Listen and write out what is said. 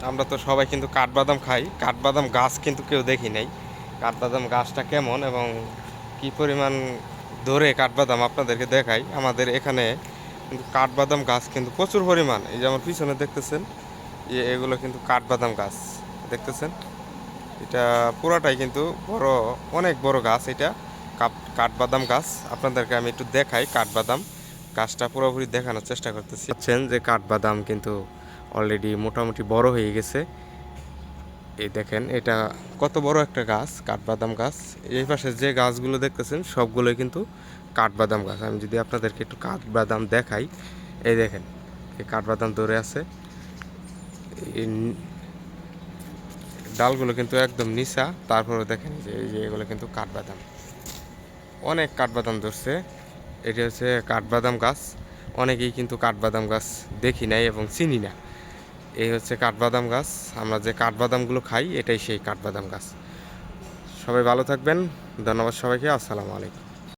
আমরা তো সবাই কিন্তু কাঠবাদাম খাই, কাঠবাদাম গাছ কিন্তু কেউ দেখি নাই। কাঠবাদাম গাছটা কেমন এবং কি পরিমাণ ধরে কাঠবাদাম আপনাদেরকে দেখাই। আমাদের এখানে কিন্তু কাঠবাদাম গাছ কিন্তু প্রচুর পরিমাণ, এই যে আমার পিছনে দেখতেছেন, এগুলো কিন্তু কাঠবাদাম গাছ দেখতেছেন। এটা পুরাটাই কিন্তু বড়, অনেক বড় গাছ। এটা কাঠবাদাম গাছ। আপনাদেরকে আমি একটু দেখাই কাঠবাদাম গাছটা পুরোপুরি দেখানোর চেষ্টা করতেছি। দেখছেন যে কাঠবাদাম কিন্তু অলরেডি মোটামুটি বড় হয়ে গেছে। এই দেখেন এটা কত বড় একটা গাছ, কাঠবাদাম গাছ। এই পাশে যে গাছগুলো দেখতেছেন সবগুলোই কিন্তু কাঠবাদাম গাছ। আমি যদি আপনাদেরকে একটু কাঠবাদাম দেখাই, এই দেখেন এই কাঠবাদাম ধরে আছে। এই ডালগুলো কিন্তু একদম নিচা, তারপরে দেখেন যে এই যে এগুলো কিন্তু কাঠবাদাম, অনেক কাঠবাদাম ধরছে। এটি হচ্ছে কাঠবাদাম গাছ। অনেকেই কিন্তু কাঠবাদাম গাছ দেখি নাই এবং চিনি না। এই হচ্ছে কাঠবাদাম গাছ। আমরা যে কাঠবাদামগুলো খাই এটাই সেই কাঠবাদাম গাছ। সবাই ভালো থাকবেন। ধন্যবাদ সবাইকে। আসসালামু আলাইকুম।